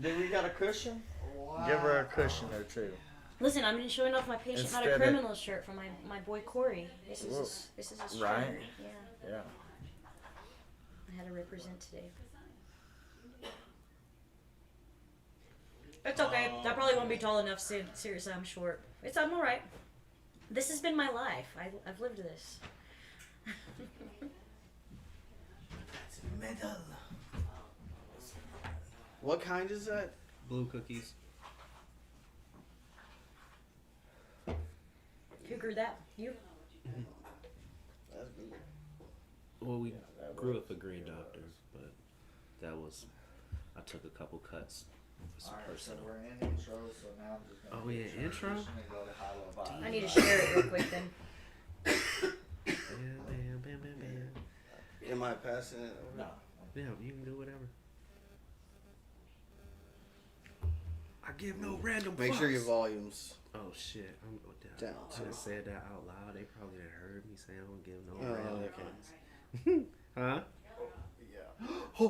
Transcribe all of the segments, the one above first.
Do we got a cushion? Wow. Give her a cushion or two. Listen, I'm just showing off my patient Instead not a of- criminal shirt from my boy Corey. This is his shirt. Right. Yeah. Yeah. I had to represent today. It's okay. I probably won't be tall enough soon. Seriously, I'm short. I'm alright. This has been my life. I've lived this. Metal. What kind is that? Blue cookies. Who grew that? You? That's good. Well, we grew up a Green Doctor, but I took a couple cuts for some Alright, so personal. we're in intro, so now I'm just gonna Oh, yeah, intro? transition and go to High Low Vibe. I need to share it real quick then. Bam, bam, bam, bam, bam. Am I passing it over? No. Yeah, you can do whatever. I give no random Make sure your fucks. volume's Oh shit! down. I just said that out loud. They probably done heard me say I don't give no Oh, random okay. fucks. Huh? Yeah.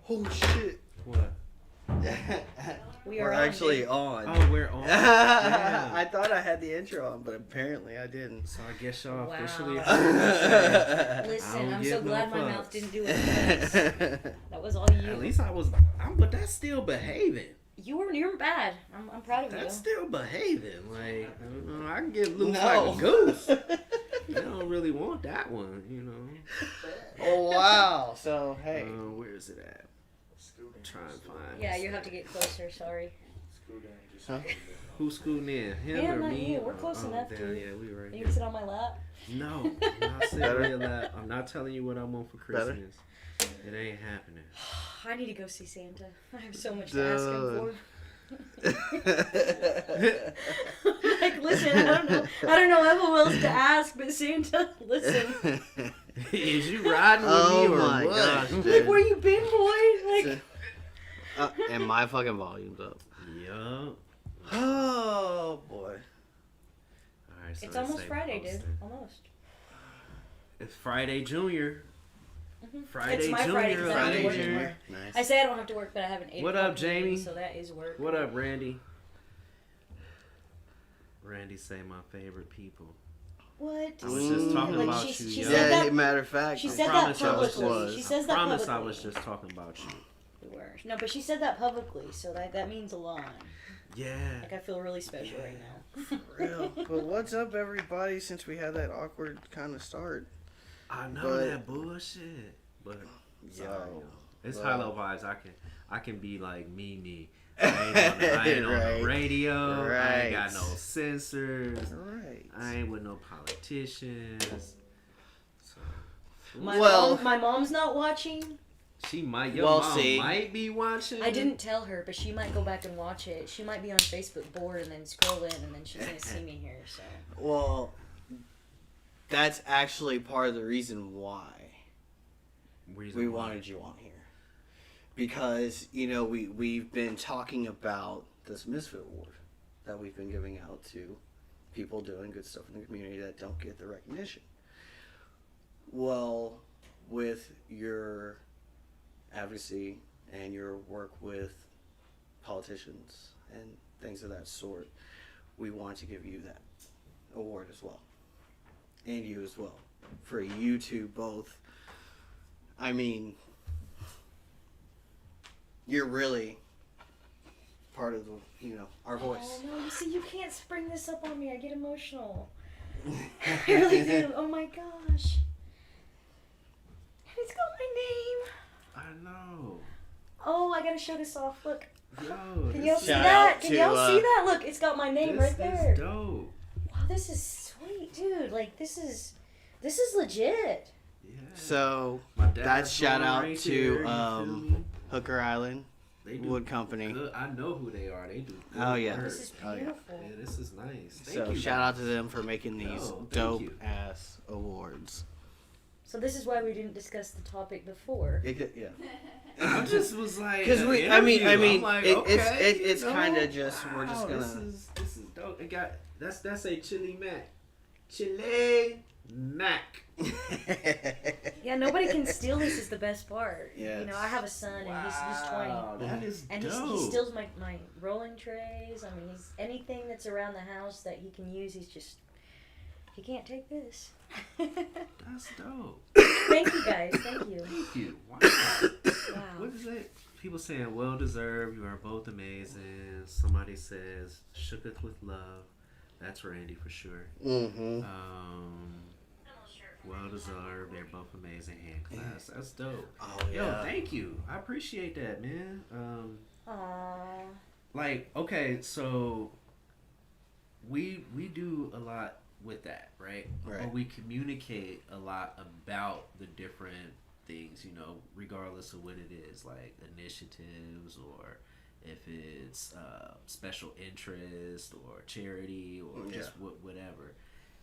Oh shit. What? We We're are on, actually dude. on. Oh, we're on. Yeah. I thought I had the intro on, but apparently I didn't. So I guess y'all Wow. officially. Listen, don't I'm give so no glad my fucks. mouth didn't do it. That was all you. At least I was. But that's still behaving. You weren't bad. I'm proud of That's you. still behaving. Like I can get loose No. like a goose. I don't really want that one, you know. Oh wow. So hey. Where is it at? Try and find. Yeah, you have to get closer. Sorry. Huh? Who's scooting in? Him Yeah, or not me? you. We're close enough, Damn, dude. yeah, we right You here. can sit on my lap. No, I'm not sitting on your lap. I'm not telling you what I want for Better? Christmas. It ain't happening. I need to go see Santa. I have so much to ask him for. Like, listen, I don't know who else to ask, but Santa, listen. Is you riding with Oh me or my what? gosh, Like, dude. where you been, boy? Like, And my fucking volume's up. Yup. Oh boy. Alright, so it's they almost say Friday, dude. posting. Almost. It's Friday Junior. Friday It's my Junior. Friday 'cause I don't have to Friday work Junior. tomorrow. Nice. I say I don't have to work, but I have an 8 What up, o'clock meeting, Jamie? So that is work. What up, Randy? Randy say my favorite people. What? I was just talking Like, about she you, said yo. Yeah, that- matter of fact. She I said that promise I was publicly. just- She says I that promise publicly. I was just talking about you. We were. No, but she said that publicly, so that means a lot. Yeah. Like, I feel really special right now. Real. But what's up, everybody? Since we had that awkward kind of start. I know But- that bullshit. But sorry, Yo, yo. It's but- high-low vibes. I can be like me. I ain't on Right. the radio. I ain't got Right. no censors. Right. I ain't with no politicians. So, My mom's not watching. she might. Your Well, mom see. might be watching. I didn't tell her, but she might go back and watch it. She might be on Facebook bored and then scroll in, and then she's gonna see me here. So Well, that's actually part of the reason why we wanted you on here. Because, we've been talking about this Misfit Award that we've been giving out to people doing good stuff in the community that don't get the recognition. Well, with your advocacy and your work with politicians and things of that sort, we want to give you that award as well. And you as well. For you two both. I mean, you're really part of the, our voice. Oh no, you see, you can't spring this up on me. I get emotional. I really do. Oh my gosh. It's got my name. I know. Oh, I gotta show this off. Look. Yo, Can y'all this see Shout that? out Can to, y'all see that? Look, it's got my name right there. is dope. Wow, this is sweet, dude. Like, this is legit. Yeah. So, My dad's that's shout going out right to, here, you feel me? Hooker Island They do Wood Company. good. I know who they are. They do good Oh, yeah. work. This is Oh, yeah. beautiful. Yeah, this is nice. Thank So you, shout out guys. to them for making these Yo, thank dope you. ass awards. So this is why we didn't discuss the topic before. Yeah. I just was like, Because an I mean, interview. I'm like, okay, it's you know? kind of just we're just Wow, gonna. This is dope. It got that's a Chilly Mack, Chile Mack. Yeah, nobody can steal this is the best part. Yes. You know, I have a son and he's 20. Wow, that is And dope. he steals my rolling trays. I mean, anything that's around the house that he can use, he can't take this. That's dope. Thank you guys, thank you. Thank you. Wow. Wow. What is it? People saying, well deserved, you are both amazing. Somebody says, shooketh with love. That's Randy for sure. Mm-hmm. Well deserved, they're both amazing. Hand class. That's dope. Oh, Yo, yeah. thank you. I appreciate that, man. Aww. Like, okay, so we do a lot with that, right? Right. Or we communicate a lot about the different things, you know, regardless of what it is, like initiatives or if it's special interest or charity or just whatever.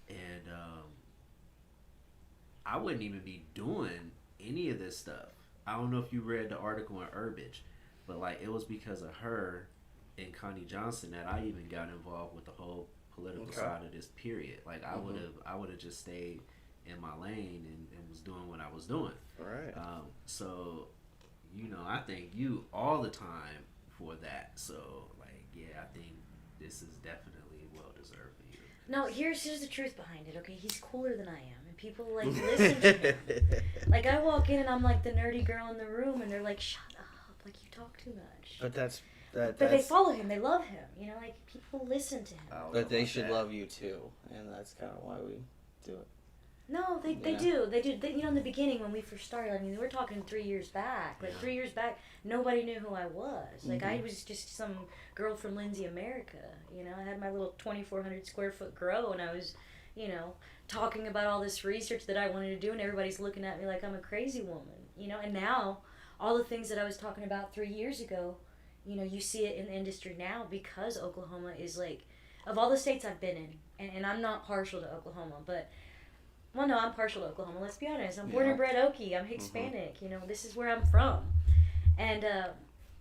And I wouldn't even be doing any of this stuff. I don't know if you read the article in Urbage, but like it was because of her and Connie Johnson that I even got involved with the whole political side of this period. Like I would have just stayed in my lane and was doing what I was doing. Right. So, you know, I thank you all the time for that. So, like, yeah, I think this is definitely well deserved for you. No, here's the truth behind it, okay? He's cooler than I am. And people, like, listen to him. Like, I walk in and I'm, like, the nerdy girl in the room, and they're like, shut up. Like, you talk too much. But that's But they follow him. They love him. You know, like, people listen to him. But they should love you too, and that's kind of why we do it. No, they do. They do. You know, in the beginning when we first started, I mean, we're talking 3 years back. Like, 3 years back, nobody knew who I was. Like, I was just some girl from Lindsay, America. You know, I had my little 2,400 square foot grow, and I was, you know, talking about all this research that I wanted to do, and everybody's looking at me like I'm a crazy woman. You know, and now, all the things that I was talking about 3 years ago, you know, you see it in the industry now because Oklahoma is, like, of all the states I've been in, and I'm not partial to Oklahoma, but... Well, no, I'm partial to Oklahoma. Let's be honest. I'm born and bred Okie. I'm Hispanic. You know, this is where I'm from. And,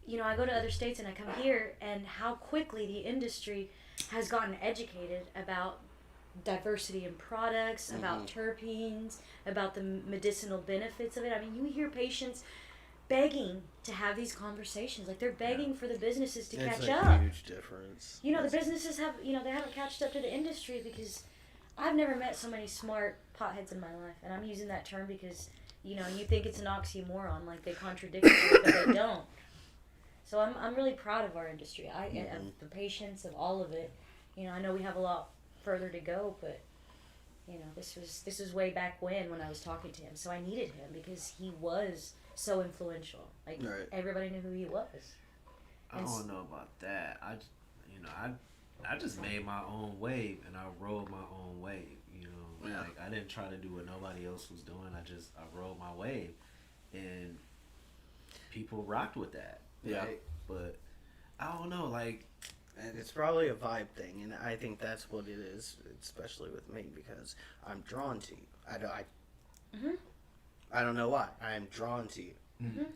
you know, I go to other states and I come here, and how quickly the industry has gotten educated about diversity in products, about terpenes, about the medicinal benefits of it. I mean, you hear patients begging to have these conversations. Like, they're begging for the businesses to catch up. It's a huge difference. You know, the businesses have, you know, they haven't catched up to the industry because... I've never met so many smart potheads in my life, and I'm using that term because, you know, you think it's an oxymoron, like they contradict it, but they don't. So I'm really proud of our industry. Of the patience, of all of it. You know, I know we have a lot further to go, but, you know, this was way back when I was talking to him. So I needed him because he was so influential. Like, everybody knew who he was. I don't know about that. I just made my own wave and I rode my own wave, you know. Yeah. Like I didn't try to do what nobody else was doing. I rode my wave, and people rocked with that. Yeah. Right? But I don't know, like, and it's probably a vibe thing, and I think that's what it is, especially with me, because I'm drawn to you. I don't know why. I am drawn to you,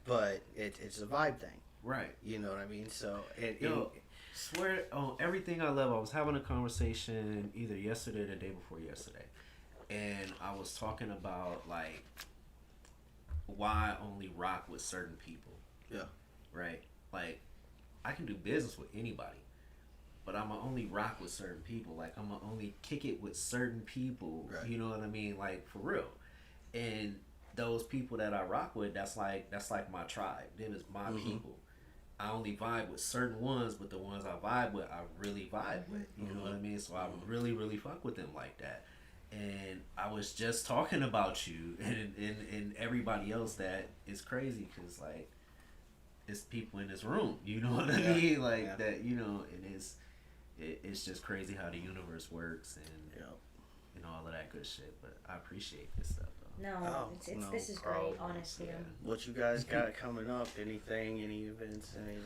but it's a vibe thing, right? You know what I mean? So swear on everything I love. I was having a conversation either yesterday or the day before yesterday, and I was talking about like why I only rock with certain people. Yeah. Right. Like I can do business with anybody, but I'm gonna only rock with certain people. Like I'm gonna only kick it with certain people. Right. You know what I mean? Like for real. And those people that I rock with, that's like my tribe. Them is my people. I only vibe with certain ones, but the ones I vibe with, I really vibe with. You know what I mean? So I really, really fuck with them like that. And I was just talking about you and everybody else that is crazy because, like, it's people in this room. You know what I mean? Like, that, you know, and it's just crazy how the universe works and, and all of that good shit. But I appreciate this stuff. No, this is great, honestly. Yeah. What you guys got coming up? Anything? Any events? Any?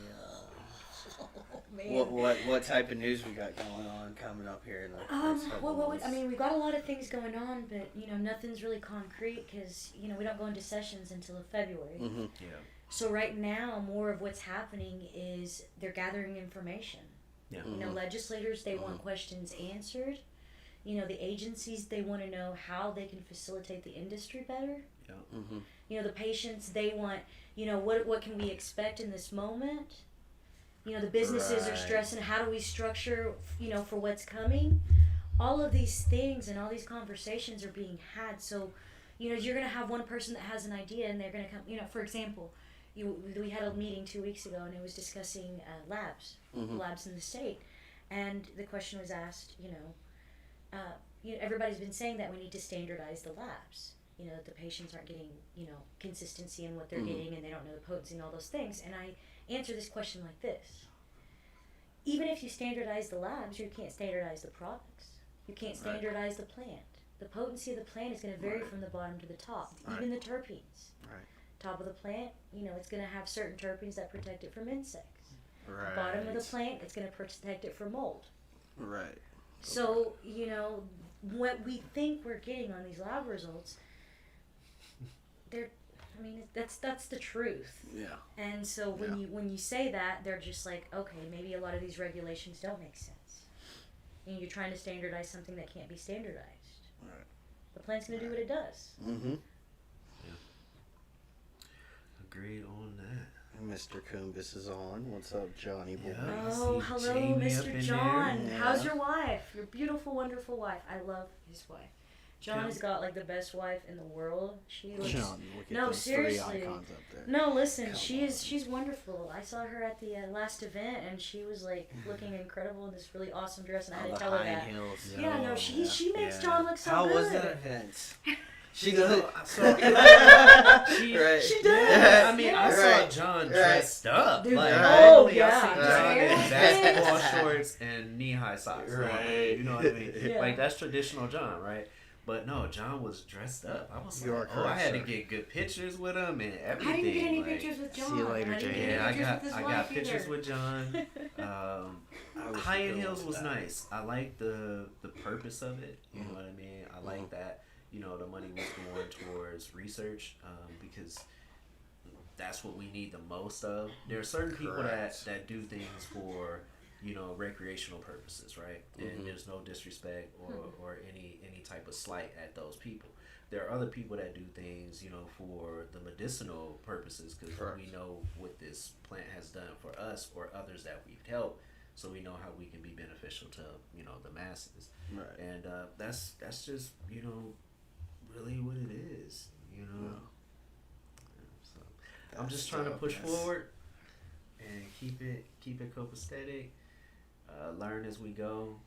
Man. What type of news we got going on coming up here in the next couple months? I mean, we've got a lot of things going on, but you know, nothing's really concrete because you know we don't go into sessions until February. Yeah. So right now, more of what's happening is they're gathering information. Yeah. You know, legislators they want questions answered. You know, the agencies, they want to know how they can facilitate the industry better. Yeah. Mm-hmm. You know, the patients, they want, you know, what can we expect in this moment? You know, the businesses are stressing, how do we structure, you know, for what's coming? All of these things and all these conversations are being had. So, you know, you're going to have one person that has an idea and they're going to come, you know, for example, we had a meeting 2 weeks ago and it was discussing labs in the state. And the question was asked, you know, everybody's been saying that we need to standardize the labs. You know, that the patients aren't getting, you know, consistency in what they're getting and they don't know the potency and all those things. And I answer this question like this. Even if you standardize the labs, you can't standardize the products. You can't standardize the plant. The potency of the plant is going to vary from the bottom to the top. Even the terpenes. Right. Top of the plant, you know, it's going to have certain terpenes that protect it from insects. Right. Bottom of the plant, it's going to protect it from mold. Right. So, you know, what we think we're getting on these lab results, that's the truth. Yeah. And so when you say that, they're just like, okay, maybe a lot of these regulations don't make sense. And you're trying to standardize something that can't be standardized. Right. The plant's going to do what it does. Mm-hmm. Yeah. Agreed on that. Mr. Kumbis is on. What's up, Johnny boy? Yeah. Oh, see hello, Jamie up Mr. in John. there. How's Yeah. your wife? Your beautiful, wonderful wife. I love his wife. John Yeah. has got like the best wife in the world. She looks. John, look at No, those seriously. 3 icons up there. No, listen, Come she's wonderful. I saw her at the last event, and she was like looking incredible in this really awesome dress, and I had to the tell her high that. heels. Yeah, no, she makes Yeah. John look so How good. was that event? She No, does. so she, Right. She does. Yeah, I mean, I saw Right. John Right. dressed up. Dude, like, oh, normally yeah. I see John in Right. basketball shorts and knee-high socks. Right. You know what I mean? Yeah. Like, that's traditional John, right? But no, John was dressed up. I was You are like, oh, I had to correct, get good pictures with him and everything. I didn't get any like, pictures with John. See you later, I didn't Jane. get Yeah, any pictures with his I wife got pictures either. with John. I wish High you and could Heels look was at that. nice. I like the purpose of it. You know what I mean? I like that. You know, the money was going towards research because that's what we need the most of. There are certain people Correct. that do things for, you know, recreational purposes, right? And there's no disrespect or any type of slight at those people. There are other people that do things, you know, for the medicinal purposes because we know what this plant has done for us or others that we've helped, so we know how we can be beneficial to, you know, the masses. Right. And that's just, you know, really what it is, you know. So I'm just trying to push forward and keep it copacetic. Learn as we go.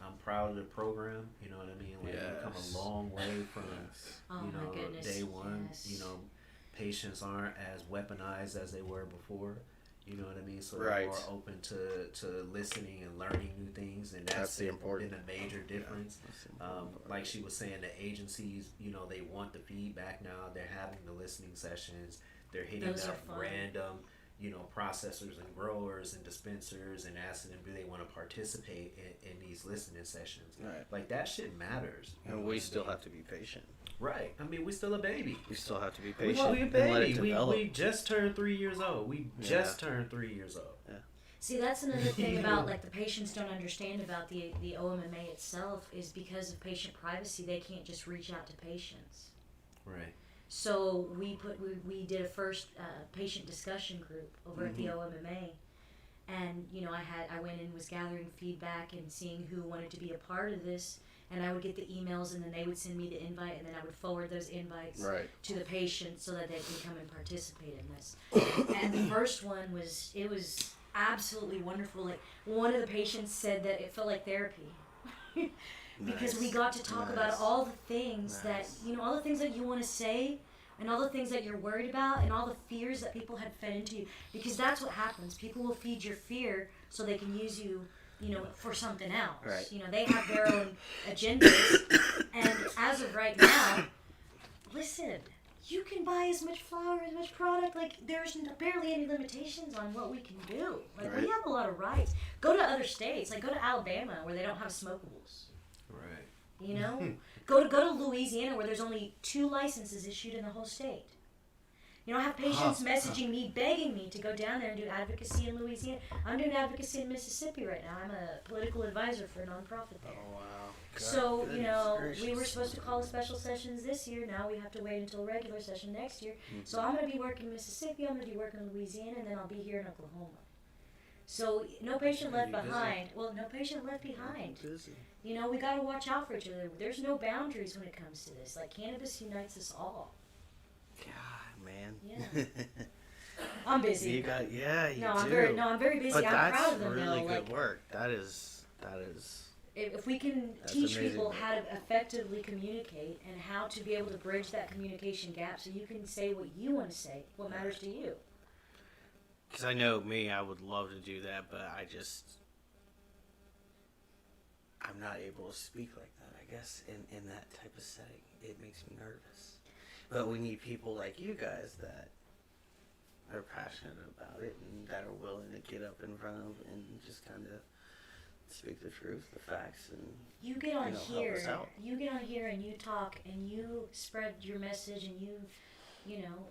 I'm proud of the program. You know what I mean? Like we've come a long way from Oh you my know goodness, day one. yes. You know, patients aren't as weaponized as they were before. You know what I mean? So Right. they're more open to listening and learning new things, and that's the important. been a major difference. That's the important part. Like she was saying, the agencies, you know, they want the feedback now. They're having the listening sessions. They're hitting Those are up fun. random, you know, processors and growers and dispensers and asking them do they want to participate in these listening sessions. Right. Like that shit matters. you know And what we I still mean? have to be patient. Right. I mean, we still a baby. We still have to be We patient a and let it baby. develop. We just turned 3 years old. We just turned 3 years old. See, that's another thing about like the patients don't understand about the OMMA itself is because of patient privacy, they can't just reach out to patients. Right. So we did a first patient discussion group over at the OMMA, and you know I went and was gathering feedback and seeing who wanted to be a part of this, and I would get the emails and then they would send me the invite and then I would forward those invites Right. to the patients so that they can come and participate in this. And the first one was absolutely wonderful. Like one of the patients said that it felt like therapy. Because we got to talk about all the things that, you know, all the things that you want to say and all the things that you're worried about and all the fears that people had fed into you. Because that's what happens. People will feed your fear so they can use you, you know, for something else. Right. You know, they have their own agendas. And as of right now, listen, you can buy as much flour, as much product. Like, there's barely any limitations on what we can do. Like, we have a lot of rights. Go to other states. Like, go to Alabama where they don't have smokables. Right. You know, go to Louisiana where there's only 2 licenses issued in the whole state. You know, I have patients messaging me, begging me to go down there and do advocacy in Louisiana. I'm doing advocacy in Mississippi right now. I'm a political advisor for a nonprofit there. Oh, wow. So, you know, gracious. we were supposed to call special sessions this year. Now we have to wait until regular session next year. So I'm going to be working in Mississippi, I'm going to be working in Louisiana, and then I'll be here in Oklahoma. So no patient left behind. Well, no patient left behind. Busy. You know, we got to watch out for each other. There's no boundaries when it comes to this. Like, cannabis unites us all. God, man. Yeah. I'm busy. You got, yeah, you do. I'm very busy. But I'm that's proud of them, really though. good Like, work. That is. if we can That's teach amazing people work. how to effectively communicate and how to be able to bridge that communication gap so you can say what you want to say, what matters to you. Because I know me, I would love to do that, but I'm not able to speak like that, I guess, in that type of setting. It makes me nervous. But we need people like you guys that are passionate about it and that are willing to get up in front of and just kind of speak the truth, the facts, and You get on help here. us out. You get on here and you talk and you spread your message and you know,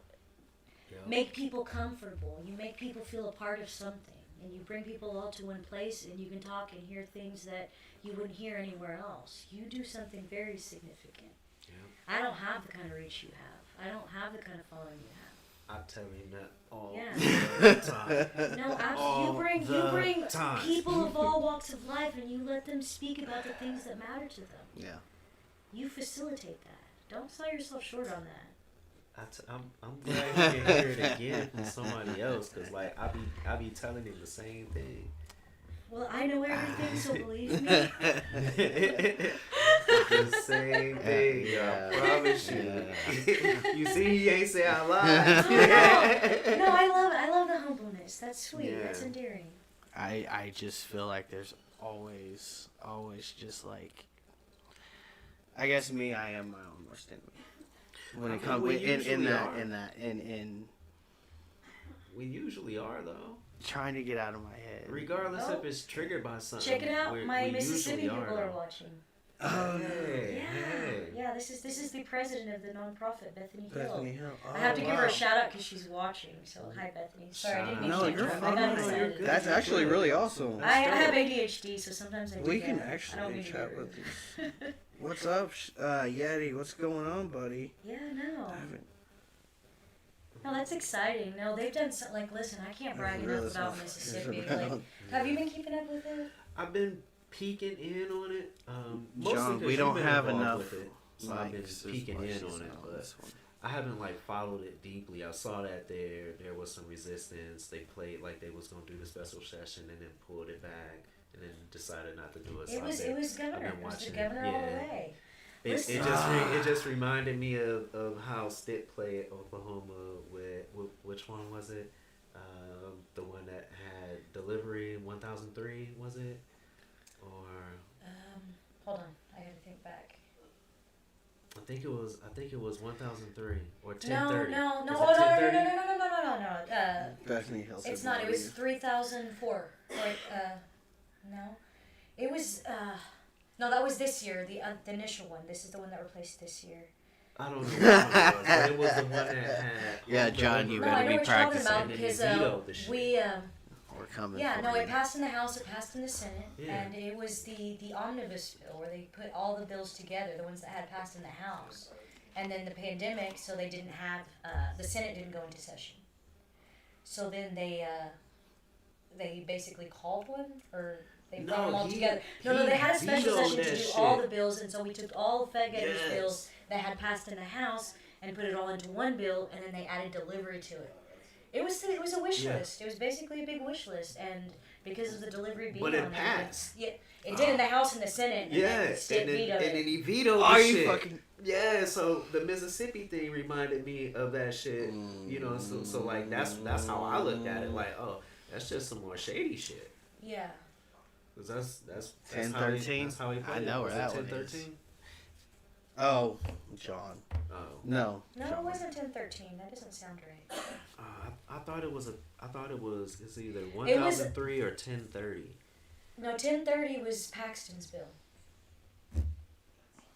make people comfortable. You make people feel a part of something, and you bring people all to one place, and you can talk and hear things that you wouldn't hear anywhere else. You do something very significant. Yeah. I don't have the kind of reach you have. I don't have the kind of following you have. I tell you that all Yeah. the time. No, All absolutely. You bring the time. people of all walks of life, and you let them speak about the things that matter to them. yeah. You facilitate that. Don't sell yourself short on that. I'm glad you can hear it again from somebody else, cause like I be telling him the same thing. Well, I know everything, so believe me. The same thing, Yeah. I promise you. Yeah. You see, he ain't say I lied. No, I love it. I love the humbleness. That's sweet. Yeah. That's endearing. I just feel like there's always just like, I guess me, I am my own worst enemy. When it comes We in usually that are. We usually are though. trying to get out of my head. Regardless Oh. if it's triggered by something. Check it out. My we Mississippi usually people are though. watching. Oh, Hey, hey. Yeah. This is the president of the nonprofit, Bethany Hill. Bethany Hill. Oh, I have to give her wow. a shout out because she's watching. So hi, Bethany. Sorry, I didn't mean No, to you're interrupt. fine. I got No, excited. you're good. That's actually really awesome. I have ADHD, so sometimes I do We that. can I don't actually mean to chat be with rude. you. What's up, Yeti? What's going on, buddy? Yeah, no. I haven't. No, that's exciting. No, they've done so, like, listen, I can't brag enough Really about stuff. Mississippi. It's about- Like, have you been keeping up with it? I've been peeking in on it. Mostly John, 'cause we you've don't been have involved enough with it, so I've been mics as peeking much in as on it, on but this one. I haven't like followed it deeply. I saw that there was some resistance. They played like they was gonna do the special session and then pulled it back and then decided not to do it. So It was governor. I've been It was the watching it. governor all the Yeah. way. It Listen. just reminded me of how Stitt played Oklahoma with which one was it? The one that had Delivery 1003 was it? Or Hold on, I gotta think back. I think it was 1003 or No, 1030. no. Is it Oh, no. 1030? Bethany Hill. It's not. It was 3004. Wait, no. It was, no, that was this year, the initial one. This is the one that replaced this year. I don't know what it was, but it was the one that had. Yeah, John, you No, better I know be what you're talking practicing. about And then because he vetoed the shit. we, We're coming. yeah, for no, you. it passed in the House, it passed in the Senate, Yeah. and it was the omnibus bill where they put all the bills together, the ones that had passed in the House. And then the pandemic, so they didn't have, the Senate didn't go into session. So then they basically called one, or they brought them all together. No, they had a special vetoed session to that do all shit. the bills, and so we took all the Fed Governor's Yes. bills that had passed in the House and put it all into one bill, and then they added delivery to it. It was a wish Yeah. list. It was basically a big wish list, and because of the delivery being But it on there, passed. yeah, it did in the House and the Senate. Yeah, and then Stitt vetoed it. he vetoed Are the you shit. fucking? Yeah, so the Mississippi thing reminded me of that shit. You know, so like that's how I looked at it. Like, oh, that's just some more shady shit. Yeah. 'Cause that's 1013? That's how he played I know it. where Was that it one is. 1013? Oh, John. Oh, No. No, it John. wasn't 1013. That doesn't sound right. I thought it was it's either 1003 or 1030. No, 1030 was Paxton's bill.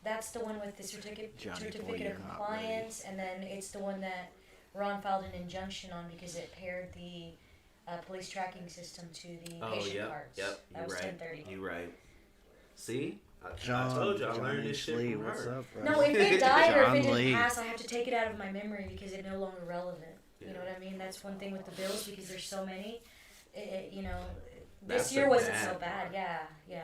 That's the one with the certificate Johnny boy, of you're not compliance, and then it's the one that Ron filed an injunction on because it paired the police tracking system to the patient cards. Yep. That was 1030. You're right. See? I told you I learned this shit Lee, from what's her. up, bro? No, if it died or if it John Lee. didn't pass, I have to take it out of my memory because it's no longer relevant. You know what I mean? That's one thing with the bills because there's so many. You know, this That's year a wasn't bad so bad. Yeah. Yeah,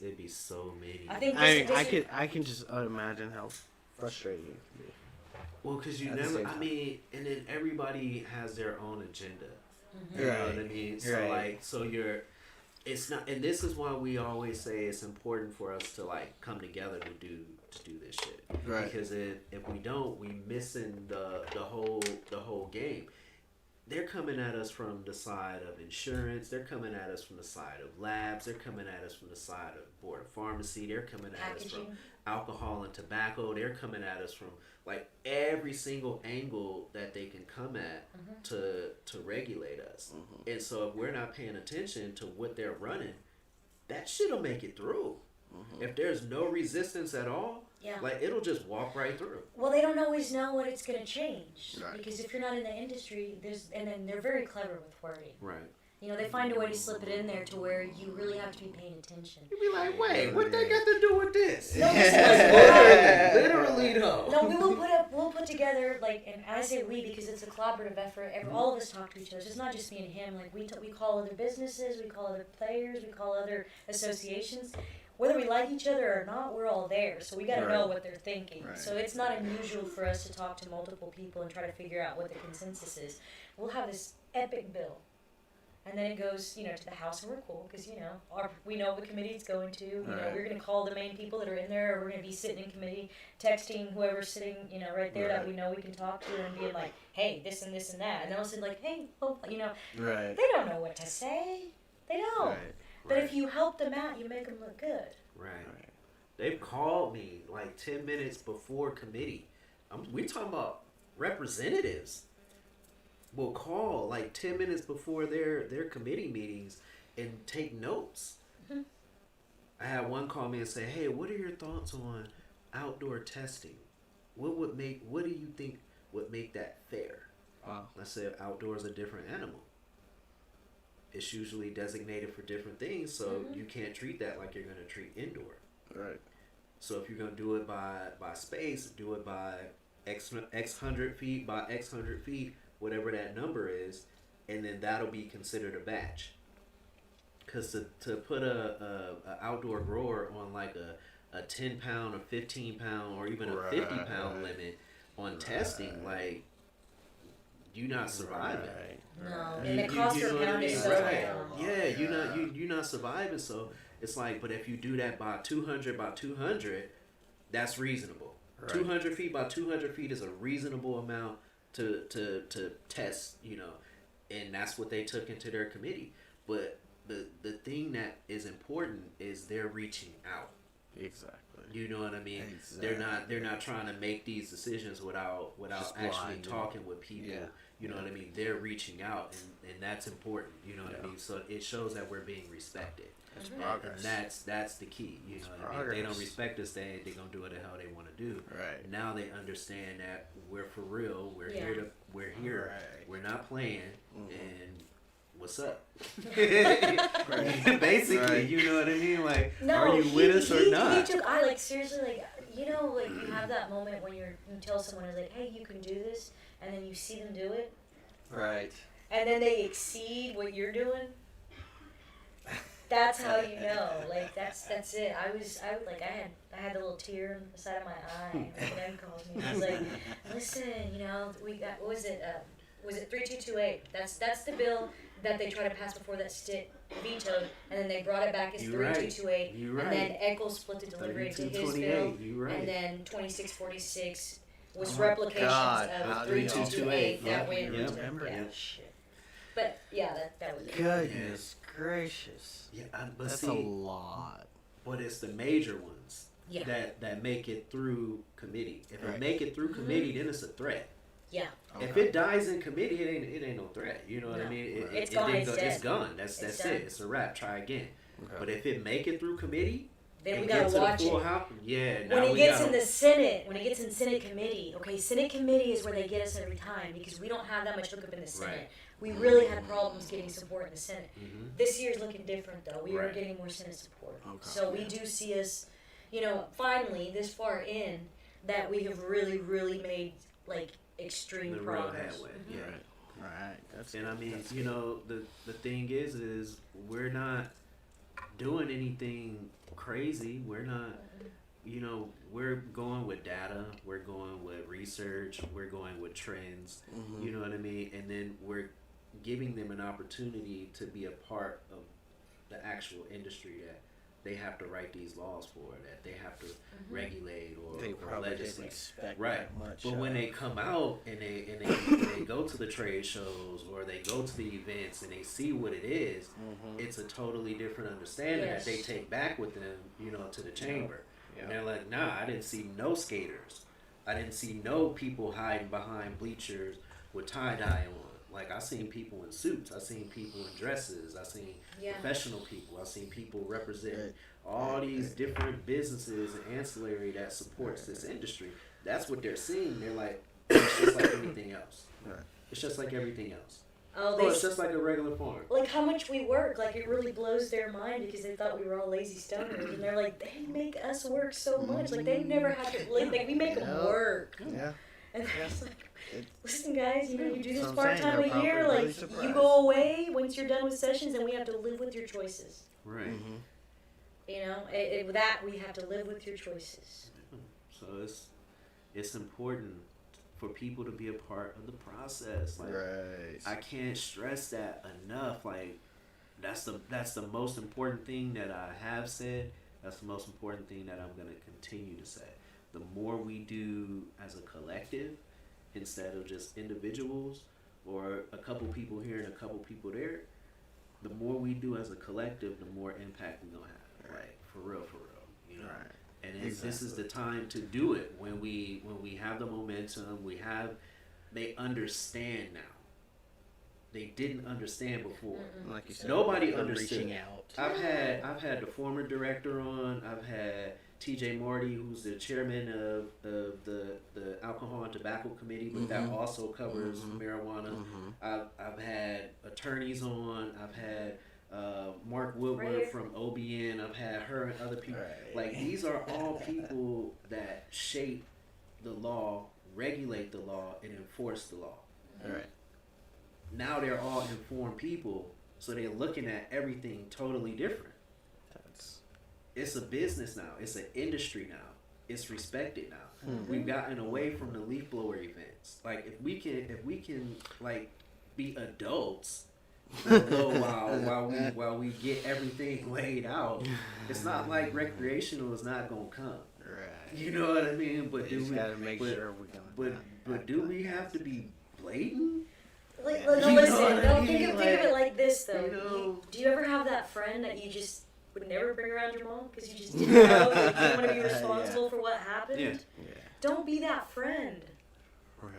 it'd be so many. I think I can just imagine how frustrating it can be. Well, because you At the never, same I time. mean, and then everybody has their own agenda. Mm-hmm. You know Right. what I mean? So, Right. like, it's not, and this is why we always say it's important for us to, like, come together to do this shit. Right. Because if we don't, we missing the whole game. They're coming at us from the side of insurance. They're coming at us from the side of labs. They're coming at us from the side of Board of Pharmacy. They're coming at us from alcohol and tobacco. They're coming at us from like every single angle that they can come at to regulate us. And so if we're not paying attention to what they're running, that shit'll make it through. If there's no resistance at all, like it'll just walk right through. Well, they don't always know what it's going to change Right. because if you're not in the industry, and then they're very clever with wording. Right. You know, they find a way to slip it in there to where you really have to be paying attention. You'd be like, wait, what they got to do with this? No, Literally though. No, we'll put together like, and I say we because it's a collaborative effort. All of us talk to each other. So it's not just me and him. Like we call other businesses, we call other players, we call other associations. Whether we like each other or not, we're all there. So we got to know what they're thinking. Right. So it's not unusual for us to talk to multiple people and try to figure out what the consensus is. We'll have this epic bill. And then it goes, to the House, and we're cool because, we know what committee it's going to. You know, we're going to call the main people that are in there, or we're going to be sitting in committee, texting whoever's sitting, right there that we know we can talk to, and being like, hey, this and this and that. And then I'll say like, hey, Right. they don't know what to say. They don't. Right. But if you help them out, you make them look good. Right. They've called me like 10 minutes before committee. We talking about representatives. Will call like 10 minutes before their committee meetings and take notes. I had one call me and say, hey, what are your thoughts on outdoor testing? What do you think would make that fair? Wow. I said, outdoor is a different animal. It's usually designated for different things, so you can't treat that like you're going to treat indoor. Right. So if you're going to do it by space, do it by X 100 feet by X 100 feet, whatever that number is, and then that'll be considered a batch. Because to put a outdoor grower on like a 10 pound, a 15 pound, or even a 50 pound limit on testing, like, you're not surviving. Right. No, and the cost per pound is so high. Yeah, you're not surviving. So it's like, but if you do that by 200 by 200, that's reasonable. Right. 200 feet by 200 feet is a reasonable amount to test, and that's what they took into their committee. But the thing that is important is they're reaching out. Exactly. You know what I mean? Exactly. They're not trying to make these decisions without actually talking with people. Yeah. You know what I mean? They're reaching out, and that's important. You know what I mean? So it shows that we're being respected. That's And progress. that's the key. You know what I mean? If they don't respect us, they're gonna do what the hell they want to do. Right. Now they understand that we're for real. We're here. Right. We're not playing. And what's up? Right. Basically, Right. You know what I mean? Like, No, are you with us or not? Seriously, like you have that moment when you tell someone like, hey, you can do this, and then you see them do it, Right. and then they exceed what you're doing. That's how you know. Like that's it. I had a little tear on the side of my eye. And Ben called me. He was like, listen, we got, what was it? Was it 3228? That's the bill that they tried to pass before that stick vetoed, and then they brought it back as 3228. You're right. And then Eccles split the delivery into his 3228. bill, You're right. and then 2646 was replications of 3228 that went. Yep. Yeah. Shit. But yeah, that was it. Goodness gracious. Yeah, but That's see, a lot. But it's the major ones Yeah. that make it through committee. If it make it through committee, then it's a threat. Yeah. Okay. If it dies in committee, it ain't no threat. You know what I mean? It's gone. It's gone. That's It's it. done. It's a wrap. Try again. Okay. But if it make it through committee, Then we gotta watch it. Yeah. When it gets in the Senate, when it gets in Senate committee, okay, Senate committee is where they get us every time because we don't have that much hookup in the Senate. Right. We really had problems getting support in the Senate. Mm-hmm. This year's looking different though. We are Right. getting more Senate support. Okay. So we do see us, finally this far in that we have really, really made like extreme The real progress. headway. Mhm. Yeah. Right. That's And I mean, that's the thing is we're not doing anything crazy. We're not, we're going with data. We're going with research. We're going with trends. Mhm. You know what I mean? And then we're giving them an opportunity to be a part of the actual industry that they have to write these laws for, that they have to regulate or, They or probably didn't legislate. expect Right. that much. But when they come out and they go to the trade shows or they go to the events and they see what it is, it's a totally different understanding Yes. that they take back with them, to the chamber. Yeah. And they're like, nah, I didn't see no skaters. I didn't see no people hiding behind bleachers with tie-dye on. Like, I seen people in suits. I seen people in dresses. I seen professional people. I seen people represent all these different businesses and ancillary that supports this industry. That's what they're seeing. They're like, it's just like anything else. Right. It's just like everything else. Oh, Oh, it's just like a regular farm. like how much we work, like it really blows their mind because they thought we were all lazy stoners, and they're like, they make us work so much, like they've never had to, like we make them work, Yeah. and they're just like, listen guys, you do this That's what I'm part saying, time they're a year, probably like really you surprised. go away once you're done with sessions, and we have to live with your choices. Right. Mm-hmm. That we have to live with your choices. So it's important for people to be a part of the process. Like, Right. I can't stress that enough. Like, that's the most important thing that I have said. That's the most important thing that I'm gonna continue to say. The more we do as a collective, instead of just individuals or a couple people here and a couple people there, the more we do as a collective, the more impact we're gonna have. Like, for real. Right. And this is the time to do it when we have the momentum. They understand now. They didn't understand before. Like you said, Nobody they're understood. reaching out. I've had the former director on. I've had TJ Marty, who's the chairman of the Alcohol and Tobacco Committee, but that also covers marijuana. I've had attorneys on. I've had Mark Woodward from OBN. I've had her and other people. Right. Like, these are all people that shape the law, regulate the law, and enforce the law. Right. Now they're all informed people, so they're looking at everything totally different. It's a business now. It's an industry now. It's respected now. We've gotten away from the leaf blower events. Like, if we can like be adults for a little while we get everything laid out, it's not like recreational is not gonna come. Right. You know what I mean? But You just gotta make sure we're gonna. but do we have to be blatant? Like, You know listen, what I don't mean? think of it like this though. You know? Do you ever have that friend that you just would never bring around your mom because you just didn't know that you didn't want to be responsible for what happened? Yeah. Don't be that friend. Right.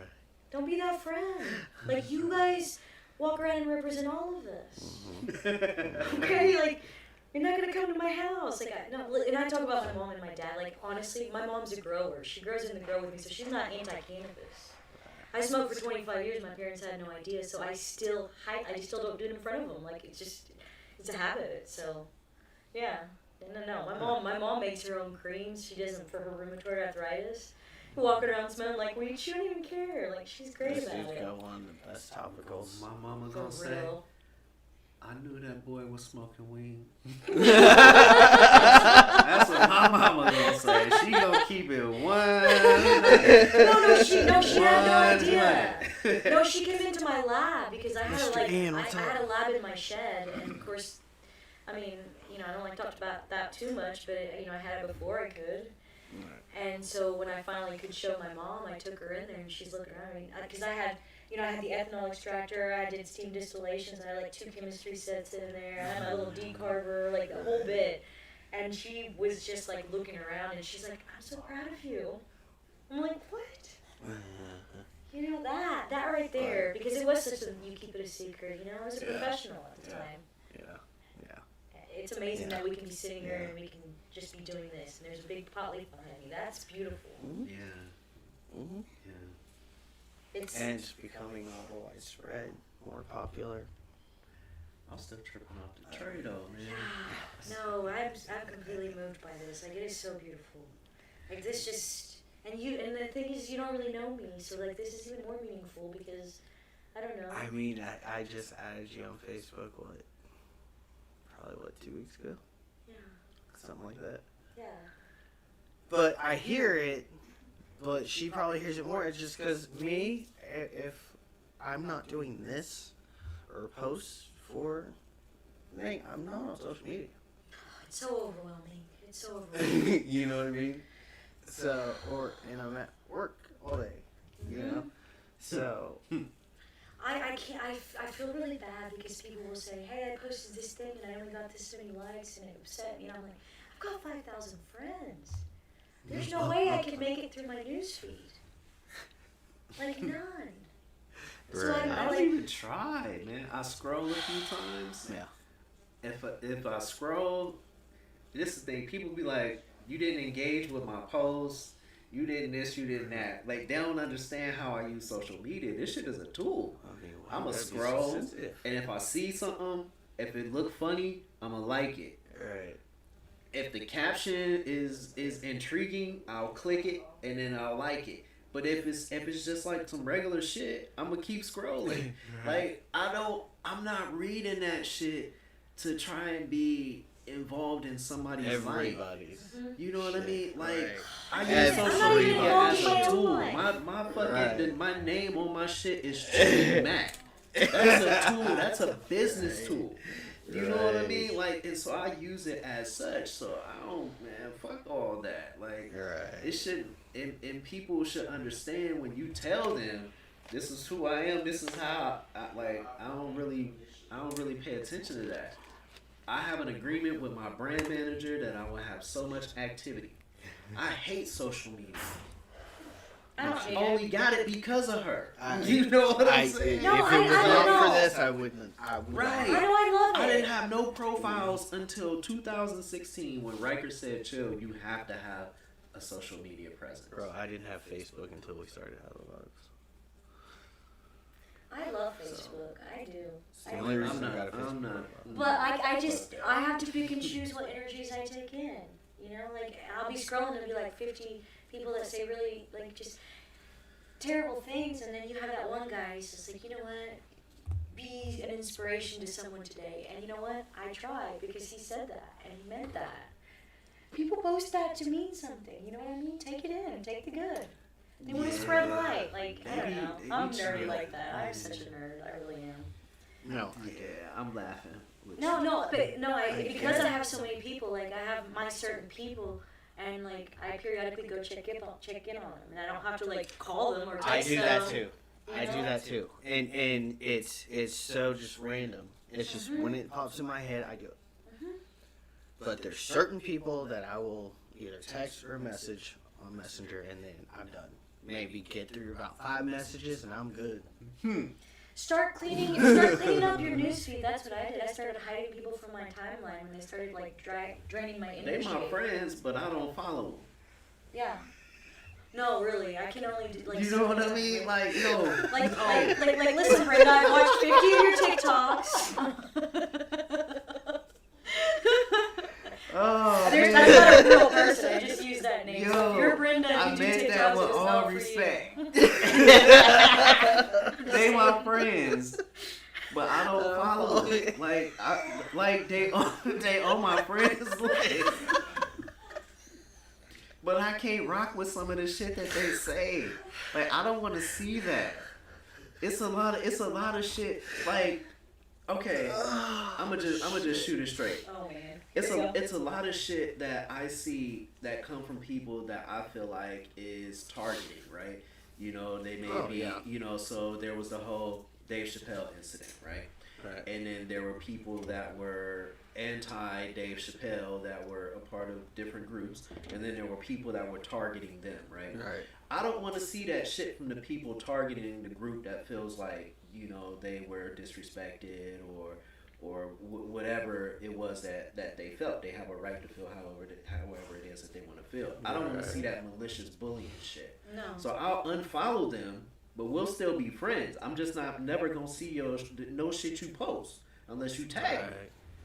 Don't be that friend. Like, you guys walk around and represent all of us. Okay? Like, you're not going to come to my house. Like, and I talk about my mom and my dad. Like, honestly, my mom's a grower. She grows in the grow with me, so she's not anti-cannabis. I smoked for 25 years. My parents had no idea, so I still don't do it in front of them. Like, it's a habit. So, yeah. No. My mom makes her own creams. She does them for her rheumatoid arthritis. Walking around smelling like weed. She don't even care. Like, she's great Let's about just it. go on the best topicals. My mama For gonna say, real. I knew that boy was smoking weed. That's what my mama gonna say. She gonna keep it one. No, she had no idea. No, she came into my lab because I had I had a lab in my shed, and of course, I mean, I don't like to talk about that too much, but I had it before I could. And so when I finally could show my mom, I took her in there, and she's looking around. Because I had the ethanol extractor, I did steam distillations, I had like 2 chemistry sets in there, I had my little decarver, like the whole bit. And she was just like looking around, and she's like, "I'm so proud of you." I'm like, "What?" That right there, because it was such a, you keep it a secret, I was a professional at the time. Yeah. it's amazing that we can be sitting here and we can just be doing this. And there's a big pot leaf behind me. That's beautiful. Yeah. Mm-hmm. Yeah. And it's becoming more widespread, more popular. I'm still tripping off the tree though, man. No, I'm completely moved by this. Like, it is so beautiful. Like, this just, and the thing is, you don't really know me, so like, this is even more meaningful because, I don't know. I mean, I just added you on Facebook, probably 2 weeks ago? Yeah. Something like that. Yeah. But I hear it, but she probably hears it more. It's just because me, if I'm not doing this or posts for thing, I'm not on social media. It's so overwhelming. It's so overwhelming. You know what I mean? So, and I'm at work all day, you know? So. I can't, I feel really bad because people will say, hey, I posted this thing and I only got this many likes and it upset me. And I'm like, I've got 5,000 friends. There's no way I can make it through my newsfeed. Like, none. So Right. I don't even try, man. I scroll a few times. Yeah. If I scroll, this is the thing. People be like, you didn't engage with my posts. You didn't this, you didn't that. Like, they don't understand how I use social media. This shit is a tool. I mean, I'm going to scroll, and if I see something, if it look funny, I'm going to like it. Right. If the caption is intriguing, I'll click it, and then I'll like it. But if it's just like some regular shit, I'm going to keep scrolling. Like, I'm not reading that shit to try and be involved in somebody's life. You know what I mean? Like, I use social media as a tool. My fucking my name on my shit is Chilly Mack. That's a tool. That's a business tool. You know what I mean? Like, and so I use it as such. So I don't, man, fuck all that. Like, it should, and people should understand when you tell them, this is who I am. This is how I don't really pay attention to that. I have an agreement with my brand manager that I will have so much activity. I hate social media. I only got it because of her. You know what I'm saying? No, if it was not for this, I wouldn't. Right. I love it. I didn't have no profiles until 2016 when Riker said, chill, you have to have a social media presence. Bro, I didn't have Facebook until we started Hello Bugs. I love Facebook. I do. It's the only reason I got a Facebook. I'm not. But I have to pick and choose what energies I take in. You know, like, I'll be scrolling and be like 50 people that say really, like, just terrible things, and then you have that one guy who's just like, you know what, be an inspiration to someone today. And you know what, I tried because he said that, and he meant that. People post that to mean something, you know what I mean? Take it in, take the good. They want to spread light. Like, I don't know. I'm nerdy like that. I'm such a nerd. I really am. No. Yeah, I'm laughing. Because I have so many people, like, I have my certain people, and, like, I periodically go check in on them, and I don't have to, like, call them or text them. I do that too. I do that too. And it's so just random. It's just when it pops in my head, I do it. But there's certain people that I will either text or message on Messenger, and then I'm done. Maybe get through about 5 messages, and I'm good. Start cleaning up your newsfeed. That's what I did. I started hiding people from my timeline when they started, like, draining my energy. They my friends, but I don't follow them. Yeah. No, really. I can only do, like... You know what I mean? Like, no. Like, listen, Brenda, I watched 50 of your TikToks. Oh, that's not a real person. I just used that name. Yo, You're Brenda. I meant that with all respect. They my friends, but I don't follow them. Like they on my friends list. But I can't rock with some of the shit that they say. Like, I don't want to see that. It's a lot of shit. Like, okay, I'ma just shoot it straight. Oh man. It's a lot of shit that I see that come from people that I feel like is targeting, right? You know, they may be, you know, so there was the whole Dave Chappelle incident, right? And then there were people that were anti-Dave Chappelle that were a part of different groups, and then there were people that were targeting them, right? I don't want to see that shit from the people targeting the group that feels like, you know, they were disrespected or whatever. whatever it was that they felt. They have a right to feel however it is that they want to feel. I don't want to see that malicious bullying shit. No. So I'll unfollow them, but we'll still be friends. I'm just never gonna see no shit you post unless you tag me.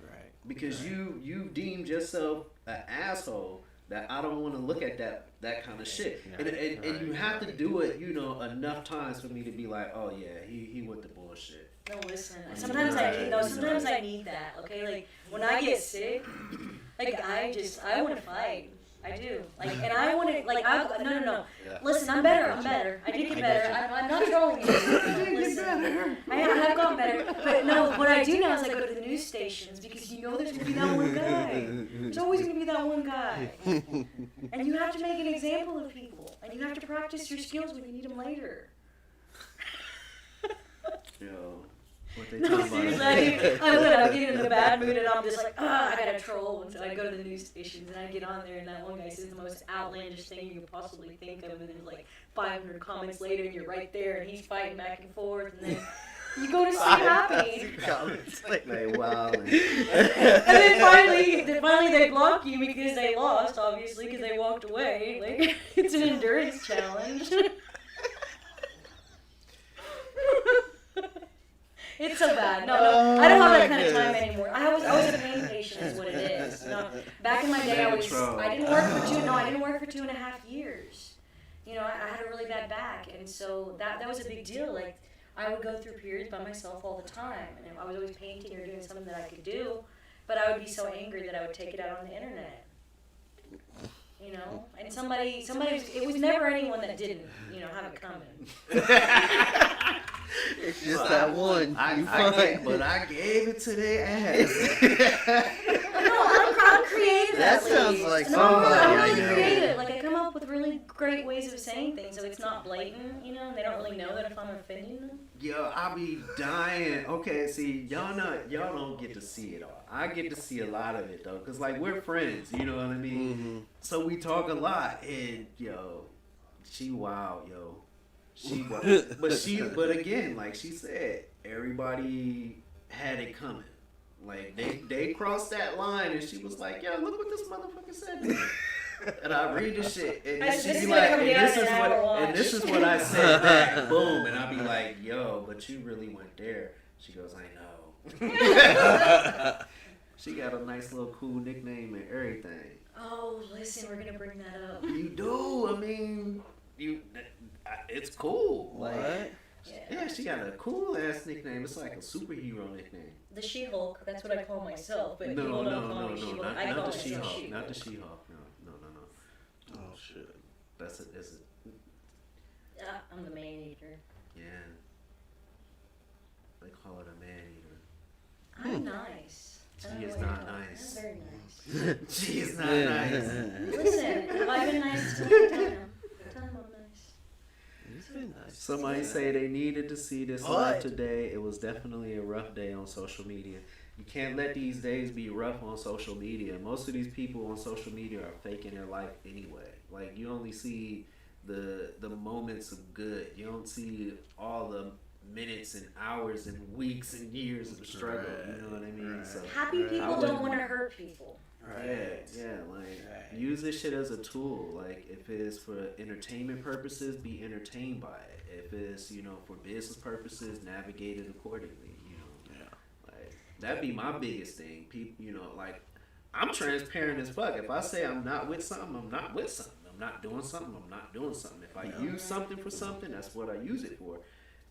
Right. Because you deemed yourself an asshole that I don't want to look at that kind of shit. And you have to do it, enough times for me to be like, oh yeah, he with the bullshit. No, listen. Sometimes I need that. Okay, like when I get sick, like I want to fight. I do. Like, and I want to, like, no. Yeah. Listen, I'm better. I did get better. I'm not trolling you. Listen, I have gotten better. But no, what I do now is I go to the news stations because there's going to be that one guy. There's always going to be that one guy. And you have to make an example of people. And you have to practice your skills when you need them later. Yo, what they No, talking seriously, about? I'm getting in the bad mood and I'm just like, I gotta troll. And so I go to the news stations and I get on there and that one guy says the most outlandish thing you could possibly think of, and there's like 500 comments later and you're right there and he's fighting back and forth, and then you go to sleep happy. Like, wow. And then finally they block you because they lost, obviously, because they walked away. Like, it's an endurance challenge. It's so bad. No, I don't have that kind of time anymore. I was a pain patient, is what it is. No, back in my day, I didn't work for 2.5 years. I had a really bad back, and so that was a big deal. Like, I would go through periods by myself all the time, and I was always painting or doing something that I could do, but I would be so angry that I would take it out on the internet. And somebody, it was never anyone that didn't, have it coming. It's just that one. But I gave it to their ass. No, I'm creative. That at sounds least. like No, somebody I'm I really know. creative. Like, I come up with really great ways of saying things, so it's not blatant, and they don't really know that if I'm offending them. Yo, I be dying. Okay, see, y'all don't get to see it all. I get to see a lot of it though, cause like we're friends, you know what I mean. Mm-hmm. So we talk a lot, and she wild, yo. She wild. But again, like she said, everybody had it coming. Like they crossed that line, and she was like, "Yo, look what this motherfucker said to me." And I read the shit, and This she is be gonna like, come down and in an hour watch. this is what I said back. Boom, and I be like, "Yo, but you really went there." She goes, "I know." She got a nice little cool nickname and everything. Oh, listen, we're gonna bring that up. You do. I mean, it's cool. What? Like, yeah, she got a cool ass nickname. It's like a superhero nickname. The She-Hulk, that's what I call myself, but No, people don't call me She-Hulk. I call not the myself She-Hulk. She-Hulk. Not the She-Hulk. No. Oh shit. That's a. I'm the man-eater. Yeah. They call it a man-eater. I'm nice. She is not nice. I'm very nice. She is not nice. Listen, have I been nice to you? Tell them I'm nice. It's been nice. Somebody say they needed to see this What? live today. It was definitely a rough day on social media. You can't let these days be rough on social media. Most of these people on social media are faking their life anyway. Like, you only see the moments of good. You don't see all the minutes and hours and weeks and years of struggle. You know what I mean? Right. So Happy people don't want to hurt people. yeah, use this shit as a tool. Like, if it's for entertainment purposes, be entertained by it. If it's, for business purposes, navigate it accordingly, Like, that'd be my biggest thing. People, like, I'm transparent as fuck. If I say I'm not with something, I'm not with something. I'm not doing something, I'm not doing something. If I use something for something, that's what I use it for.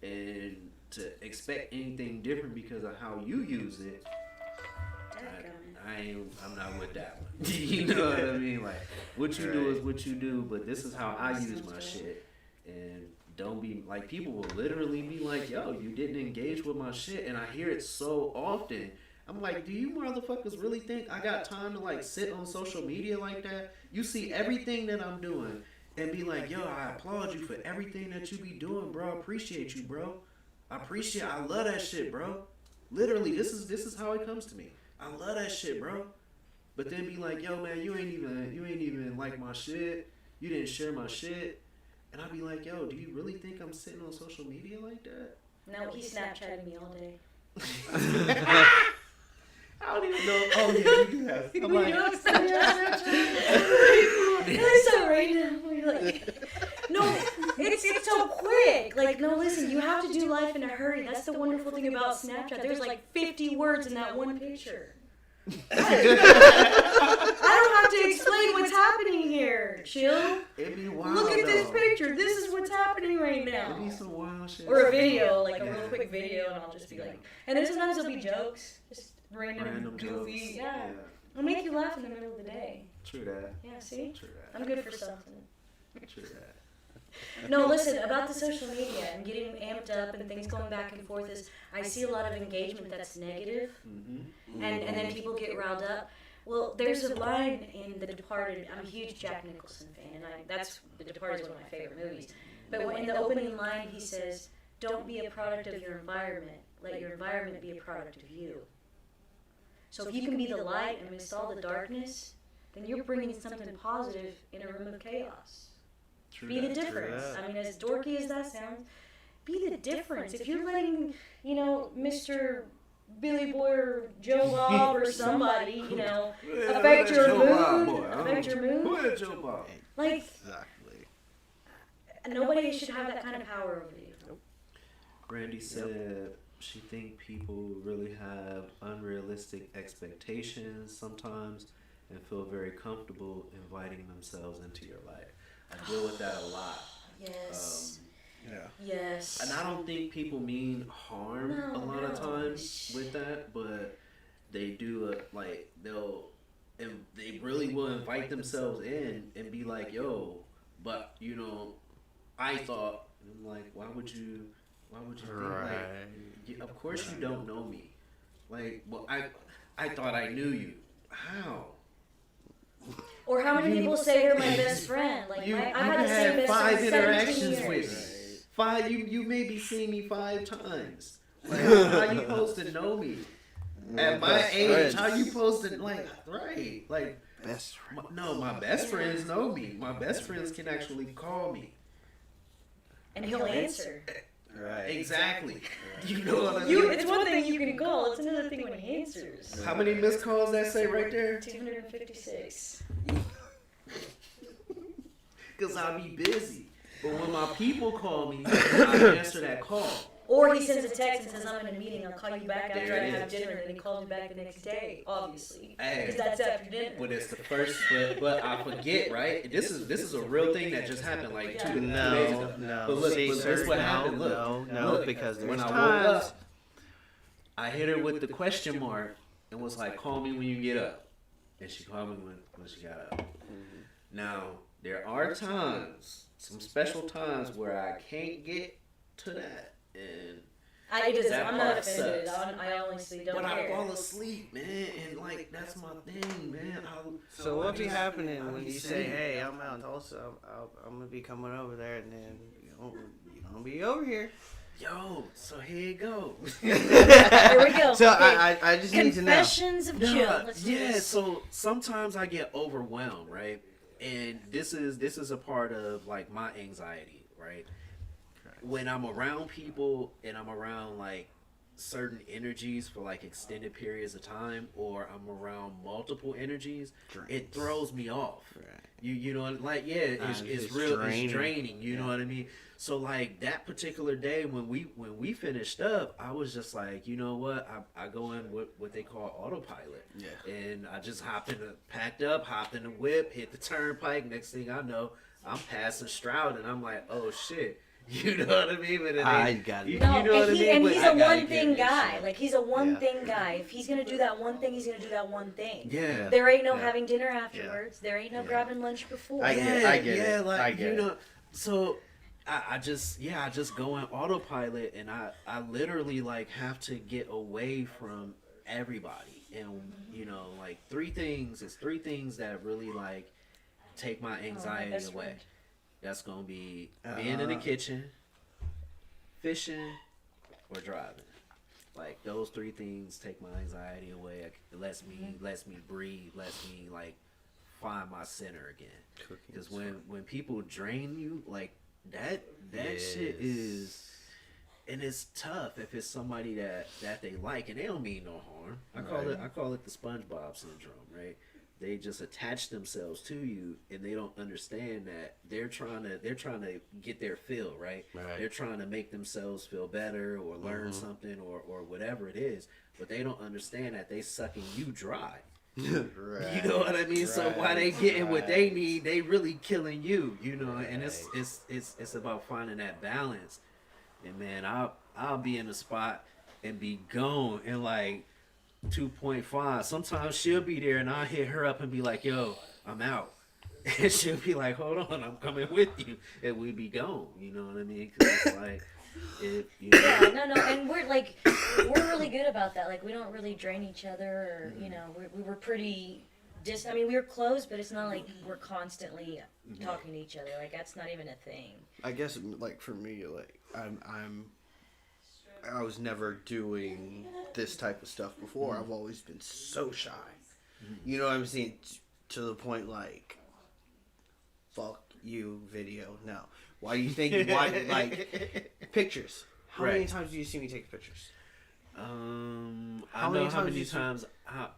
And to expect anything different because of how you use it, I'm not with that one. You know what I mean? Like, what you do is what you do, but this is how I use my shit. And don't be like, people will literally be like, "Yo, you didn't engage with my shit," and I hear it so often. I'm like, do you motherfuckers really think I got time to like sit on social media like that? You see everything that I'm doing and be like, "Yo, I applaud you for everything that you be doing, bro. I appreciate you, bro. I love that shit, bro. Literally, this is how it comes to me. I love that shit, bro." But then be like, "Yo, man, you ain't even like my shit. You didn't share my shit." And I be like, "Yo, do you really think I'm sitting on social media like that?" No, he Snapchatted me all day. I don't even know. Oh yeah, you do have. I'm like, It's so random. We're like, no, it's so quick. Like, no, listen, you have to do life in a hurry. That's the wonderful thing about Snapchat. There's like 50 words in that one picture. I don't have to explain what's happening here. Chill. It'd be wild. Look at this though. picture. This is what's happening right now. It'd be some wild shit. Or a video, like a real quick video, and I'll just be like, and then sometimes there'll be jokes, just random goofy. jokes. Yeah. It'll make you laugh in the middle of the day. True that. Yeah, see? True that. I'm good for something. True that. No, listen, about the social media and getting amped up and things going back and forth is, I see a lot of engagement that's negative, and then people get riled up. Well, there's a line in The Departed. I'm a huge Jack Nicholson fan, and that's The Departed is one of my favorite movies. But in the opening line, he says, "Don't be a product of your environment. Let your environment be a product of you." So if you can be the light and amidst all the darkness, then you're bringing something positive in a room of chaos. True Be that. the difference. I mean, as dorky as that sounds, be the difference. If you're letting, Mr. Billy Boy or Joe Bob or somebody, affect your mood, Who is Joe Bob? like, Exactly. nobody should have that kind of power over you. Brandy said she think people really have unrealistic expectations sometimes and feel very comfortable inviting themselves into your life. I deal with that a lot. Yes. Yeah. Yes. And I don't think people mean harm a lot of times with that, but they do they really will invite themselves in and be like, "Yo, but I thought," and I'm like, why would you think like, of course you don't know me. Like, well, I thought I knew you. How? Or how many people say they're my best friend? Like, You I had the same had best friend 5 for 17 interactions years. with me. 5, you maybe seen me 5 times. Like, how you supposed to know me? At my age, how you supposed to, right? Like, Best friend. my best friends know me. My best friends can actually call me. And he'll answer. Right. Exactly. You know what I mean? It's one thing you can call, it's another thing when he answers. How many missed calls that say right there? 256. Because I'll be busy. But when my people call me, I answer that call. Or he sends a text and says, "I'm in a meeting, I'll call you back after There I it have is. dinner," and then he calls me back the next day, obviously. Hey. Because that's after dinner. But it's the first, but I forget, right? This is a real thing that just happened like 2 days ago. No. But look, See, but sir, this what happened. Look, no, look, because there's when I times. woke up, I hit her with the question mark and was like, "Call me when you get up," and she called me when she got up. Now there are times, some special times where I can't get to that, and I'm not part offended. sucks. I honestly don't but I care. fall asleep, man, and that's my thing, man. So what be happening when you say, "Hey, I'm out in Tulsa. I'm gonna be coming over there," and then you don't be over here? Yo, so here you go. Here we go. So Okay. I just need to know. Confessions of Jill. Let's do Yeah, this. so sometimes I get overwhelmed, right? And this is a part of like my anxiety, right? When I'm around people and I'm around like certain energies for like extended periods of time, or I'm around multiple energies, it throws me off. Right. You know, like it's real, it's draining. You know what I mean? So like that particular day when we finished up, I was just like, you know what? I go in what they call autopilot. Yeah. And I just packed up, hopped in the whip, hit the turnpike. Next thing I know, I'm passing Stroud, and I'm like, oh shit. You know what I mean? But I got it. You No, know what I mean? and But he's I a gotta one thing get this guy. shit. Like, he's a one thing guy. If he's gonna do that one thing, he's gonna do that one thing. Yeah. There ain't no Yeah. having dinner afterwards. There ain't no grabbing lunch before. I get it. Yeah, like I get you it. know. So I just go in autopilot, and I literally like have to get away from everybody, and like 3 things. It's 3 things that really like take my anxiety best away. friend. That's gonna be being in the kitchen, fishing, or driving. Like those 3 things take my anxiety away. It lets me breathe, lets me like find my center again. Because when people drain you, like that shit is, and it's tough if it's somebody that they like, and they don't mean no harm. are. I call it the SpongeBob syndrome, right? They just attach themselves to you, and they don't understand that they're trying to get their fill, right? They're trying to make themselves feel better or learn something or whatever it is, but they don't understand that they sucking you dry. Right. You know what I mean? Right. So while they getting what they need, they really killing you. You know, and it's about finding that balance. And man, I'll be in a spot and be gone in like 2.5. Sometimes she'll be there and I'll hit her up and be like, yo, I'm out. And she'll be like, hold on, I'm coming with you. And we be gone. You know what I mean? Because it's like, yeah, no, and we're really good about that. Like, we don't really drain each other, or you know, we were pretty. I mean, we were close, but it's not like we're constantly talking to each other. Like, that's not even a thing. I guess, like, for me, like, I was never doing this type of stuff before. I've always been so shy. You know what I'm saying? To the point, like, fuck you, video. No. Why do you think, like, pictures? How many times do you see me take pictures? I know how many times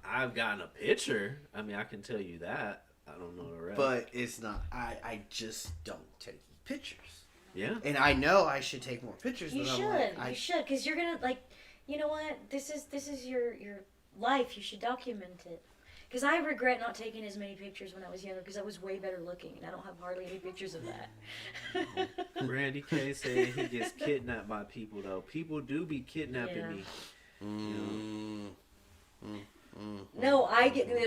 I've gotten a picture. I mean, I can tell you that. I don't know the rest. But it's not. I just don't take pictures. Yeah. And I know I should take more pictures. You but should. I'm like, you should, because you're gonna, like, you know what? This is your life. You should document it. Because I regret not taking as many pictures when I was younger, because I was way better looking, and I don't have hardly any pictures of that. Randy K said he gets kidnapped by people, though. People do be kidnapping me. No,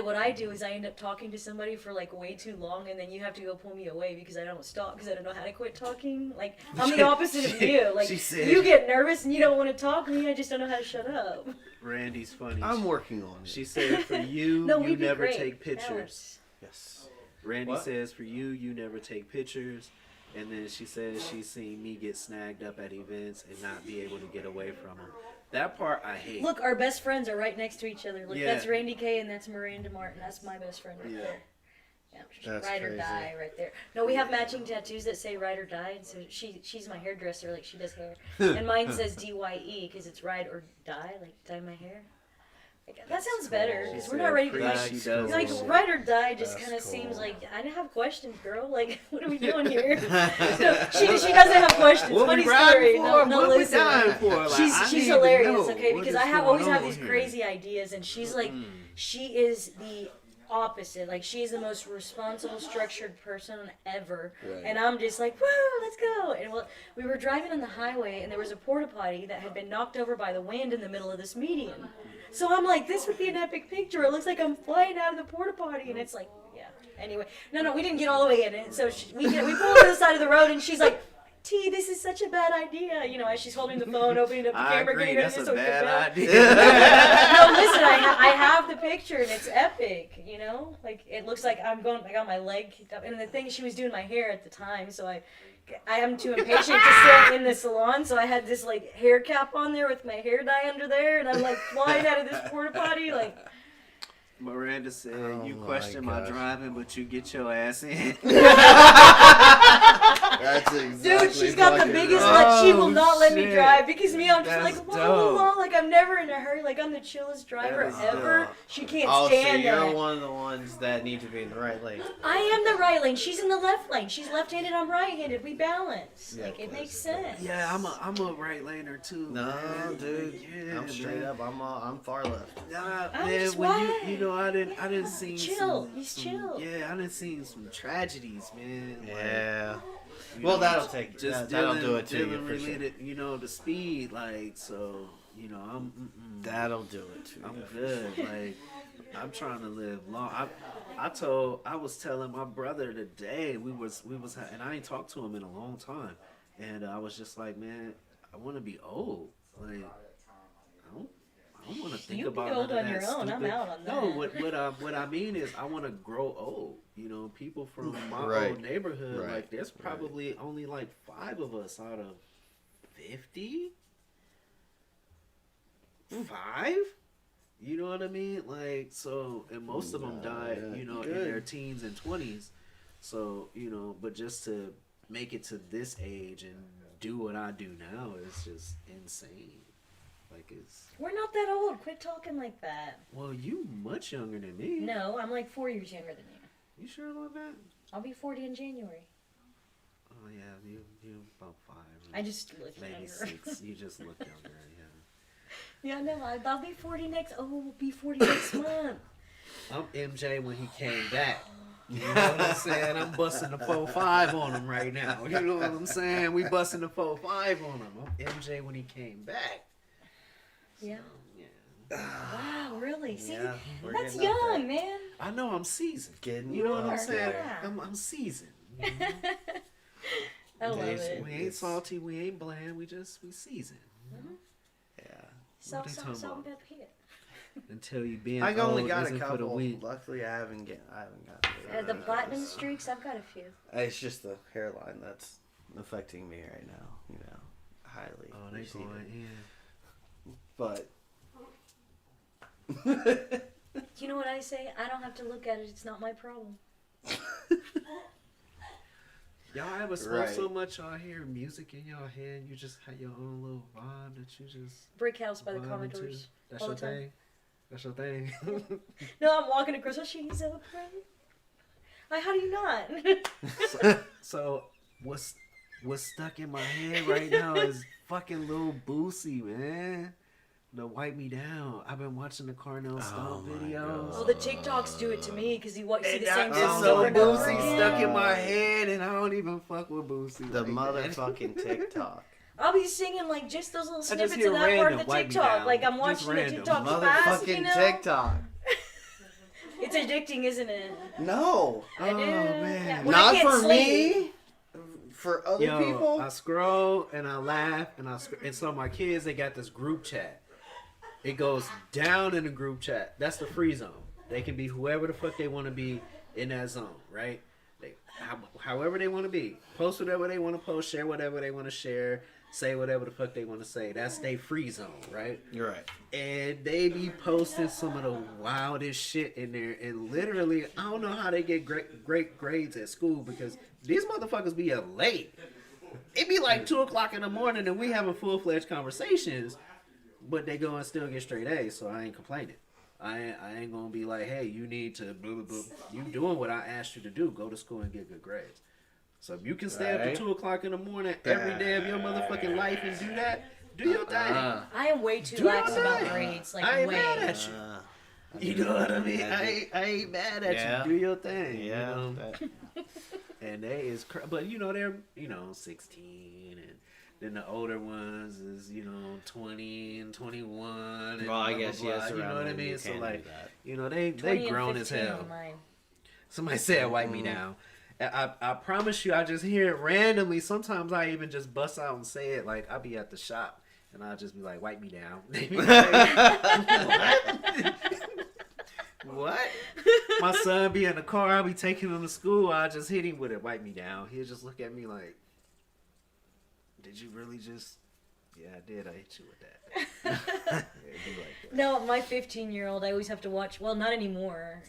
what I do is I end up talking to somebody for like way too long, and then you have to go pull me away because I don't stop, because I don't know how to quit talking. Like, I'm the opposite of you. Like, you get nervous and you don't want to talk, and I just don't know how to shut up. Randy's funny. I'm working on it. She said, for you, you never take pictures. Yes. Randy says, for you, you never take pictures. And then she says she's seen me get snagged up at events and not be able to get away from them. That part I hate. Look, our best friends are right next to each other. Look, that's Randy K and that's Miranda Martin. That's my best friend right there. Yeah, that's ride or crazy. die right there. No, we have matching tattoos that say ride or die. And so she's my hairdresser, like she does hair. And mine says DYE because it's ride or die, like dye my hair. Like, that sounds better because we're not ready to like ride or die. Just kind of seems like I don't have questions, girl. Like, what are we doing here? she doesn't have questions. What Funny we riding story. for? No, what listen. we dying for? Like, She's hilarious. Okay, because I always have these crazy ideas, and she's like, she is the opposite. Like, she's the most responsible, structured person ever, and I'm just like, woo, let's go. And we were driving on the highway, and there was a porta potty that had been knocked over by the wind in the middle of this median. So I'm like, this would be an epic picture. It looks like I'm flying out of the porta potty, and it's like, yeah. Anyway, no, we didn't get all the way in it. So we pull to the side of the road, and she's like, T, this is such a bad idea. You know, as she's holding the phone, opening up the camera, agree, getting ready that's to a bad idea. No, listen, I have the picture, and it's epic. You know, like it looks like I got my leg kicked up, and the thing she was doing my hair at the time, so I am too impatient to sit in the salon, so I had this like hair cap on there with my hair dye under there, and I'm like flying out of this porta potty like. Miranda said, you question my driving, but you get your ass in. That's exactly. Dude, she's got the biggest butt. She will not let me drive because I'm just like, whoa, like I'm never in a hurry. Like I'm the chillest driver ever. Dope. She can't stand so you're that. one of the ones that need to be in the right lane. I am the right lane. She's in the left lane. She's left-handed. I'm right-handed. We balance. Yeah, like it makes sense. Yeah, I'm a right laner too. No, man. dude. Yeah, I'm straight up. I'm far left. Nah, I'm man, just when right. I didn't see Chill. He's chill. Yeah, I didn't see some tragedies, man. Yeah. Like, Well, that'll take it. Just That'll do it to you dealing for sure. related, you know, the speed, like so. You know, That'll do it to you. I'm good. Like I'm trying to live long. I was telling my brother today we was and I ain't talked to him in a long time, and I was just like, man, I want to be old. Like I don't want to think You about be old none of on that your own. stupid. I'm out on that. No, what I mean is I want to grow old. You know, people from my old neighborhood, like there's probably only like 5 of us out of 50. 5? You know what I mean? Like, so, and most of them died, you know, in their teens and 20s. So, you know, but just to make it to this age and do what I do now is just insane. Like it's. We're not that old. Quit talking like that. Well, you much younger than me. No, I'm like 4 years younger than you. You sure about that? I'll be 40 in January. Oh yeah, you about 5. I just look maybe younger. 6. You just look younger. Yeah. Yeah, no, I'll be 40 next. Oh, we'll be 40 next month. I'm MJ when he came back. You know what I'm saying? I'm busting the 4-5 on him right now. You know what I'm saying? We busting the 4-5 on him. I'm MJ when he came back. Yeah. So, yeah. Wow, really? See, Yeah, we're that's getting up young, man. I know I'm seasoned. Getting You know what You I'm are, saying? yeah. I'm seasoned. You know? I love it. We ain't salty. We ain't bland. We seasoned. Yeah. Salt, they salt, talking salt, and about? pepper. Until you being I only old got a isn't for the couple. weak. Luckily, I haven't got The platinum streaks, I've got a few. It's just the hairline that's affecting me right now. You know, highly. Oh, they receding. going in. But You know what I say? I don't have to look at it. It's not my problem. Y'all ever smoke Right. so much y'all hear music in your head, you just have your own little vibe that you just Brick House by the vibe into? Commodores. That's all your the time. thing? That's your thing? No, I'm walking across. Oh, she's so pretty. How do you not? So what's stuck in my head right now is fucking Lil Boosie, man. The Wipe Me Down. I've been watching the Carnell Stomp my videos. Well, the TikToks do it to me because you see the same It's songs so over and over Boosie again. stuck in my head, and I don't even fuck with Boosie. the like that. motherfucking TikTok. I'll be singing like just those little just snippets hear of that part of random, the Wipe Me TikTok. Down. Like I'm Just watching the random. TikTok fast, you Motherfucking know? TikTok. It's addicting, isn't it? No. I do. man. Yeah, when I Not can't for sleep. me. For other Yo, people. I scroll and I laugh and so my kids, they got this group chat. It goes down in the group chat. That's the free zone. They can be whoever the fuck they want to be in that zone, right? However they want to be. Post whatever they want to post, share whatever they want to share, say whatever the fuck they want to say. That's their free zone, right? You're right. And they be posting some of the wildest shit in there. And literally, I don't know how they get great grades at school because these motherfuckers be up late. It be like 2 o'clock in the morning and we having full-fledged conversations, but they go and still get straight A's, so I ain't complaining. I ain't gonna be like, hey, you need to blah, blah, blah. You doing what I asked you to do. Go to school and get good grades. So if you can stay up Right. to 2 o'clock in the morning every day of your motherfucking life and do that, do your thing. I am way too Do lax your about thing. grades. Like I ain't way. mad at you. You know what I mean? I ain't mad at Yeah. you. Do your thing. Yeah. You know? that- And they is, but you know they're 16, and then the older ones is 20 and 21. And Well, I blah, guess blah, yes. blah, you know around what I then mean? you So can like, do that. they 20 and grown as 15 hell. on mine. Somebody said wipe me down. I promise you, I just hear it randomly. Sometimes I even just bust out and say it. Like I'll be at the shop and I'll just be like, wipe me down. They be like, what? My son be in the car. I'll be taking him to school. I just hit him with it. Wipe me down. He'll just look at me like, did you really just? Yeah, I did. I hit you with that. Yeah, it'd be like that. No, my 15-year-old, I always have to watch. Well, not anymore.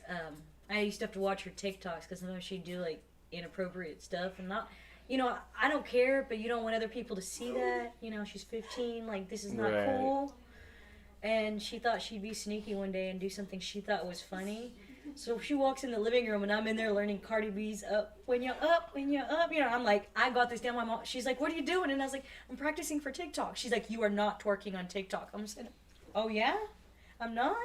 I used to have to watch her TikToks because sometimes she'd do like inappropriate stuff and not. I don't care, but you don't want other people to see that. She's 15. Like this is not Right. cool. And she thought she'd be sneaky one day and do something she thought was funny. So she walks in the living room and I'm in there learning Cardi B's up, when you're up, when you're up. I'm like, I got this down. My mom, she's like, what are you doing? And I was like, I'm practicing for TikTok. She's like, you are not twerking on TikTok. I'm saying, oh yeah? I'm not?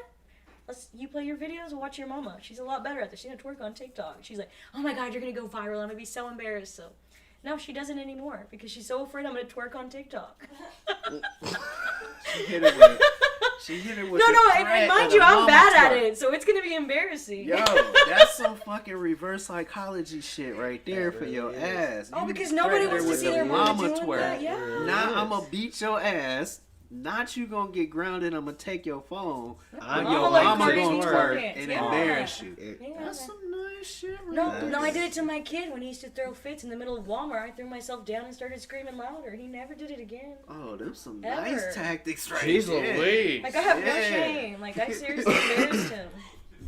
You play your videos and watch your mama. She's a lot better at this. She's gonna twerk on TikTok. She's like, oh my God, you're gonna go viral. I'm gonna be so embarrassed. So no, she doesn't anymore because she's so afraid I'm gonna twerk on TikTok. She hit it with. She hit it with. No, the and threat mind of you, the I'm mama bad at twerk. it, so it's gonna be embarrassing. Yo, that's some fucking reverse psychology shit right there for your ass. Oh, You because nobody threatened wants her to with see the their mama doing twerk. that. Yeah. Now I'm gonna beat your ass. Not you gonna get grounded. I'm gonna take your phone. I'm But your gonna let mama Cardi gonna B twerk twerk. and Yeah. embarrass you. Yeah. That's some nice shit. Right No, there. no, I did it to my kid when he used to throw fits in the middle of Walmart. I threw myself down and started screaming louder, and he never did it again. Oh, them some Ever. nice tactics right Jeez there. Louise. Like I have no Yeah. shame. Like I seriously embarrassed him.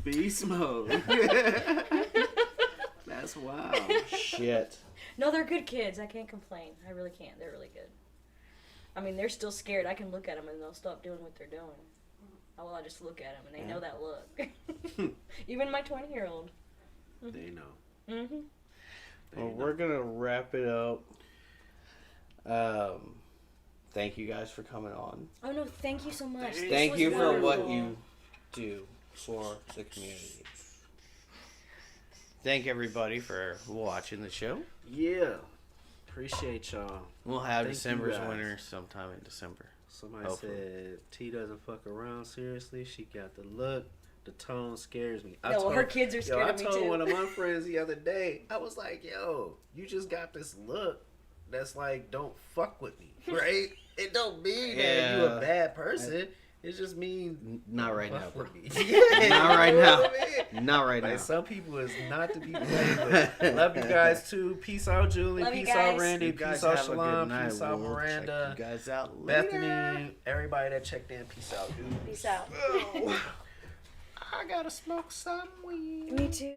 Beast mode. That's wild. Shit. No, they're good kids. I can't complain. I really can't. They're really good. I mean, they're still scared. I can look at them and they'll stop doing what they're doing. Oh, well, I just look at them and they know that look. Even my 20-year-old. They know. Mm-hmm. Well, we're gonna wrap it up. Thank you guys for coming on. Oh no, thank you so much. Thank you for what you do for the community. Thank everybody for watching the show. Yeah. Appreciate y'all. We'll have Thank December's you guys. winner sometime in December. Somebody Hopefully. said T doesn't fuck around. Seriously, she got the look. The tone scares me. No, her kids are scared of me I told too. one of my friends the other day, I was like, yo, you just got this look that's like, don't fuck with me, right? It don't mean that you a bad person. It just means Not right now, fuck bro. with me. Not right You know now. what I mean? Not right Like, now. some people is not to be played with. Love you guys too. Peace out, Julie. Love you Peace out, guys. Randy. You guys Peace out, have a good Shalom. night. Peace out, We'll Miranda. check you guys out later. Bethany. Everybody that checked in. Peace out, dude. Peace out. I gotta smoke some weed. Me too.